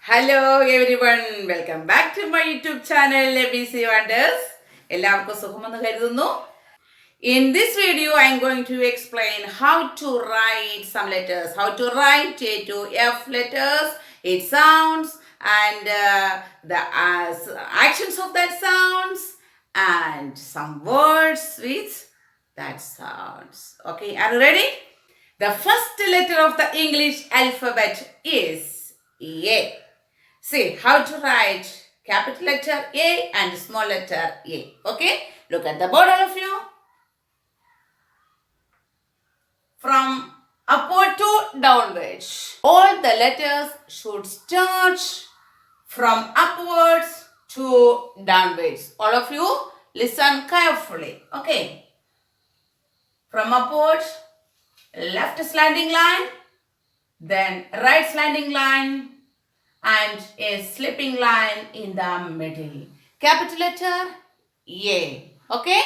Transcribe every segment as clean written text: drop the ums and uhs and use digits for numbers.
Hello everyone, welcome back to my YouTube channel BC Wonderz. എല്ലാവർക്കും സുഖമെന്ന് കരുതുന്നു. In this video, I am going to explain how to write some letters, how to write A to F letters, its sounds, and the actions of that sounds, and some words with that sounds. Okay, are you ready? The first letter of the English alphabet is A. See how to write capital letter A and small letter A. Okay, look at the board, all of you. From upward to downwards, all the letters should start from upwards to downwards. All of you listen carefully. Okay, from upwards, left slanting line, then right slanting line, and a slipping line in the middle. Capital letter A. Okay,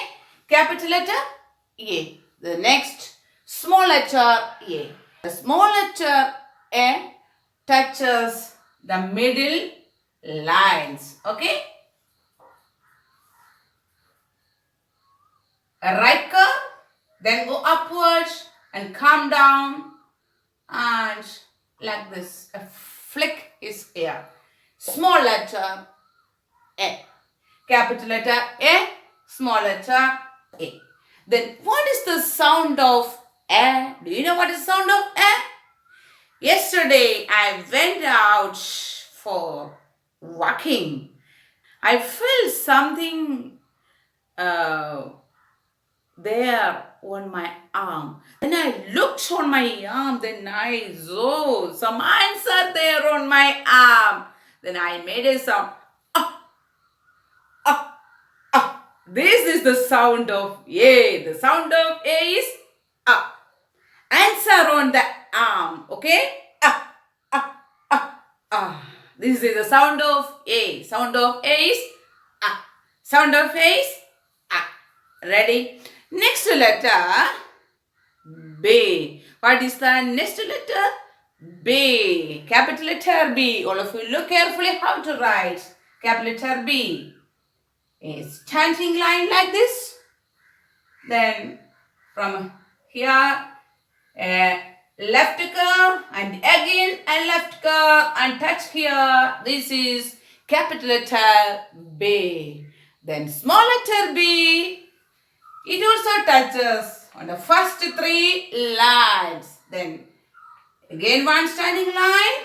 capital letter A. The next small letter A. The small letter A touches the middle lines. Okay, a right curve, then go upwards and come down, and like this, a flick is here. Small letter A, capital letter A, small letter A. Then what is the sound of A? Do you know what is the sound of A? Yesterday I went out for walking. I felt something there on my arm. Then I looked on my arm, then I saw some ants are there on my arm. Then I made a sound. Ah, ah, ah. This is the sound of A. The sound of A is ah. Ants are on the arm. Okay? Ah, ah, ah, ah. This is the sound of A. Sound of A is ah. Sound of A is ah. Ready? Next letter B. What is the next letter? B. Capital letter B. All of you look carefully how to write capital letter B. A standing line like this. Then from here a left curve and again a left curve and touch here. This is capital letter B. Then small letter B. It also touches on the first three lines. Then again one standing line.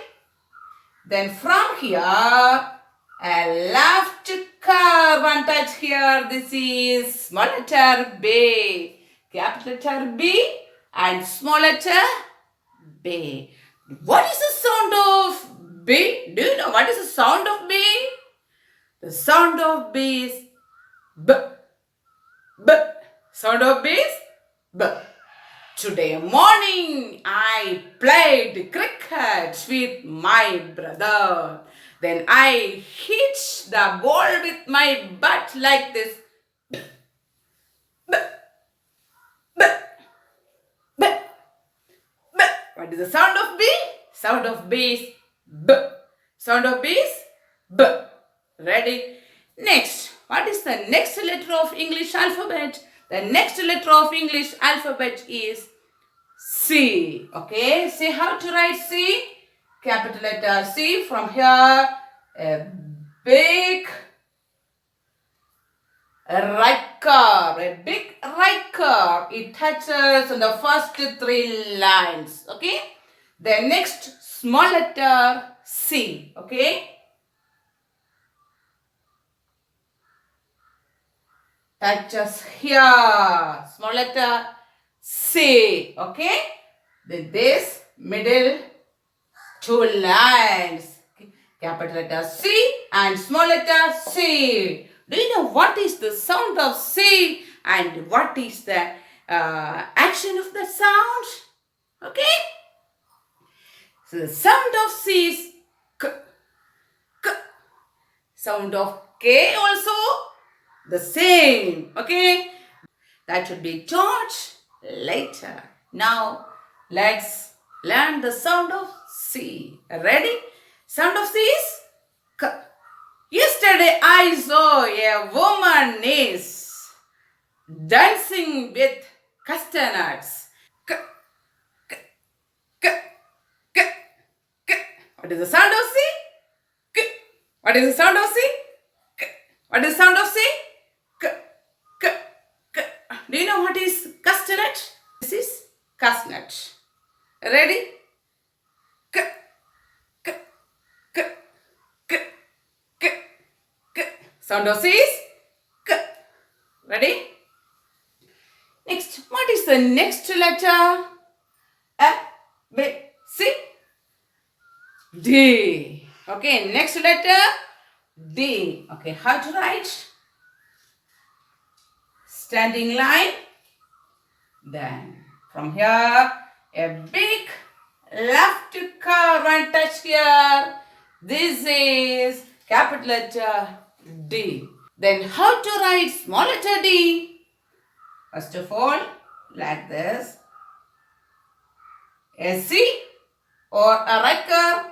Then from here a left curve and touch here. This is small letter B. Capital letter B and small letter B. What is the sound of B? Do you know what is the sound of B? The sound of B is B. B. Sound of B is B. Today morning I played cricket with my brother. Then I hit the ball with my butt like this. B. B. B. B. B. What is the sound of B? Sound of B is B. Sound of B is B. Ready? Next, what is the next letter of English alphabet? The next letter of English alphabet is C. Okay, see how to write C? Capital letter C. From here, a big right curve. A big right curve. It touches on the first three lines. Okay. The next small letter C. Okay. Touches here. Small letter C. Okay. Then this middle two lines. Capital letter C and small letter C. Do you know what is the sound of C and what is the action of the sound? Okay. So the sound of C is K. K. Sound of K also the same. Okay. That should be taught later. Now let's learn the sound of C. Ready? Sound of C is K. Yesterday I saw a woman is dancing with castanets. K, k, k, k, k. What is the sound of C? K. What is the sound of C? K. What is the sound of C? K, k, k. Do you know what is castanet? This is castanet. Ready? K, k, k, k, k, k. Sound of C is K. Ready? Next, what is the next letter? A, B, C, D. Okay, next letter D. Okay, how to write? Standing line. Then from here, a big left curve and touch here. This is capital letter D. Then how to write small letter D? First of all, like this. A C or a right curve,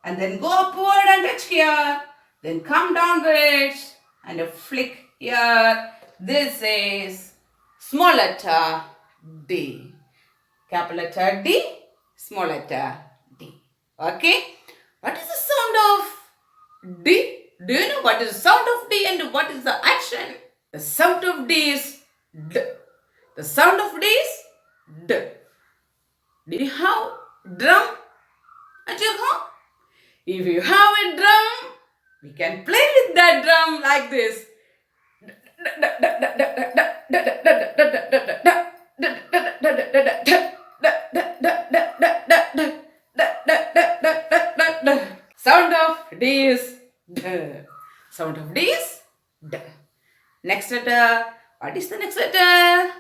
and then go upward and touch here. Then come downwards and a flick here. This is small letter D. Capital letter D, small letter D. Okay? What is the sound of D? Do you know what is the sound of D and what is the action? The sound of D is D. The sound of D is D. Do you have drum at your home? If you have a drum, we can play with that drum like this. Sound of D is D. Sound of D is D. Next letter. What is the next letter?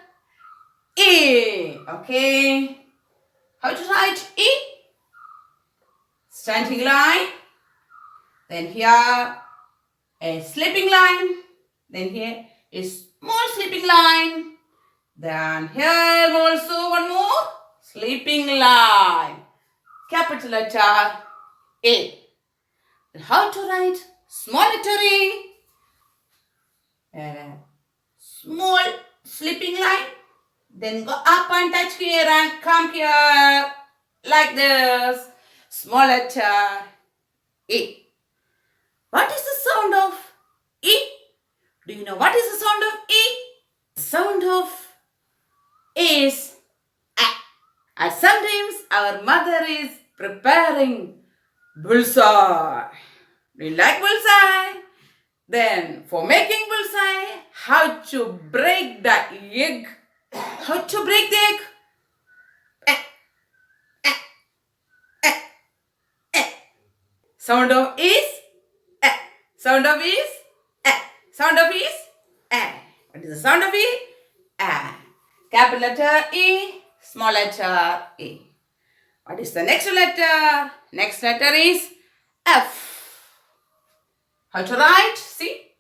E. Okay. How to write E? Standing line. Then here a slipping line. Then here is small slipping line. Then here also one more slipping line. Capital letter A. How to write small letter E? Small slipping line. Then go up and touch here and come here like this. Small letter E. What is the sound of E? Do you know what is the sound of E? The sound of E is A. And sometimes our mother is preparing bullseye. Do you like bullseye? Then for making bullseye, how to break the egg? How to break the egg? Sound of is A. Sound of is A. Sound of is A. What is the sound of E? A. Capital letter E, small letter E. What is the next letter? Next letter is F. How to write? See?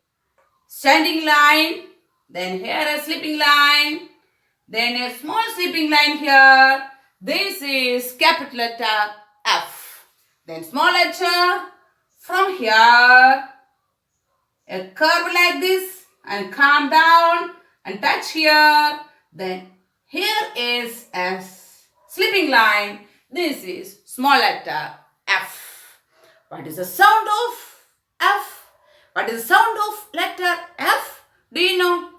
Standing line. Then here a slipping line. Then a small slipping line here. This is capital letter F. Then small letter from here. A curve like this and come down and touch here. Then here is a slipping line. This is small letter F. What is the sound of F? What is the sound of letter F? Do you know?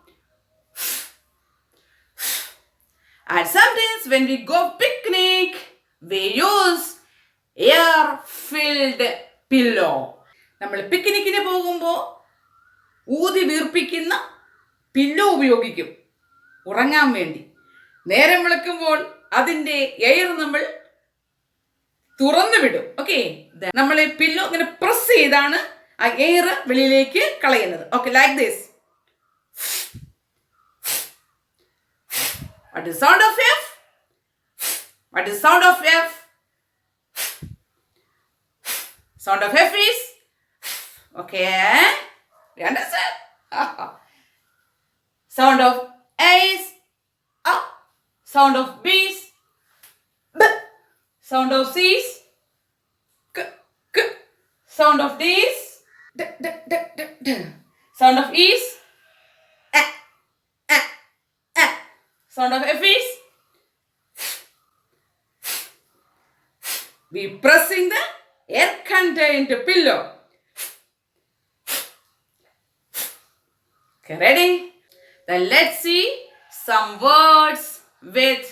And sometimes when we go picnic, we use air-filled pillow. നമ്മൾ പിക്നിക്കിന് പോകുമ്പോൾ ഊതി വീർപ്പിക്കുന്ന pillow ഉപയോഗിക്കും ഉറങ്ങാൻ വേണ്ടി. നേരം വിളക്കുമ്പോൾ അതിൻ്റെ air നമ്മൾ തുറന്നു വിടും. ഓക്കെ, നമ്മൾ പില്ലോ ഇങ്ങനെ പ്രസ് ചെയ്താണ് ആ എയർ വെളിയിലേക്ക് കളയുന്നത്. Okay, like this. What is the sound of F? What is the sound of F? Sound of F is okay. You understand? Sound of A is A. Sound of B is B. Sound of C is K. K. Sound of D is D, D, D, D, D. Sound of E is A, A, A. Sound of F is we pressing the air contained pillow. Okay, ready? Then let's see some words with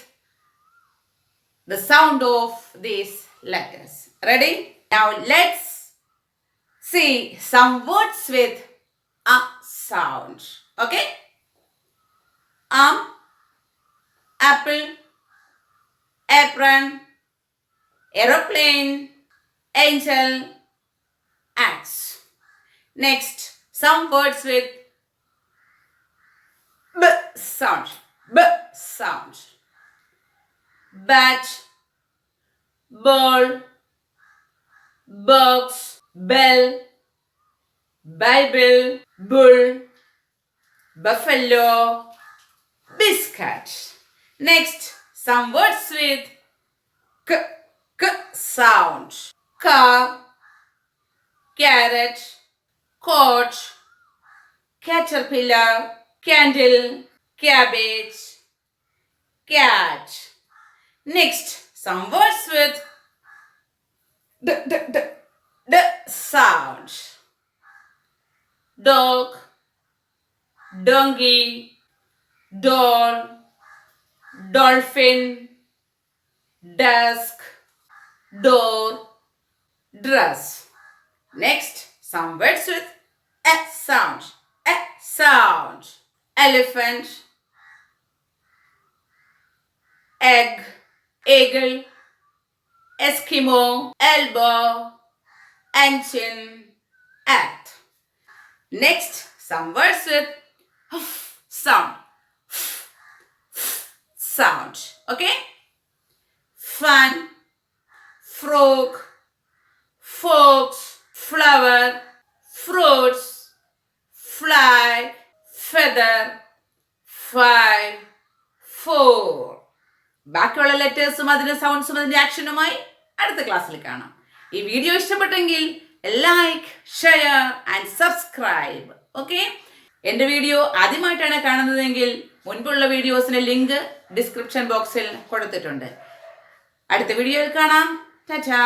the sound of these letters. Ready? Now let's see some words with a sound. Okay? Apple, apron, aeroplane, angel, axe. Next, some words with B sound. B sound. Bat, ball, box, bell, Bible, bull, buffalo, biscuit. Next, some words with K, K sound. Car, carrot, coat, caterpillar, candle, cabbage, cat. Next, some words with D, D, D, D sound. Dog, donkey, doll, dolphin, desk, door, dress. Next, some words with A sound. A sound. Elephant, egg, eagle, Eskimo, elbow, engine, act. Next, some words with sound. Sound. Okay? Fun, frog, fox, flower, fruits, fly, feather, 5, 4. ബാക്കിയുള്ള ലെറ്റേഴ്സും അതിൻ്റെ സൗണ്ട്സും അതിൻ്റെ ആക്ഷനുമായി അടുത്ത ക്ലാസ്സിൽ കാണാം. ഈ video ഇഷ്ടപ്പെട്ടെങ്കിൽ like, share and subscribe. Okay? എൻ്റെ video ആദ്യമായിട്ടാണ് കാണുന്നതെങ്കിൽ മുൻപുള്ള വീഡിയോസിൻ്റെ ലിങ്ക് ഡിസ്ക്രിപ്ഷൻ ബോക്സിൽ കൊടുത്തിട്ടുണ്ട്. അടുത്ത വീഡിയോയിൽ കാണാം. ടാറ്റാ.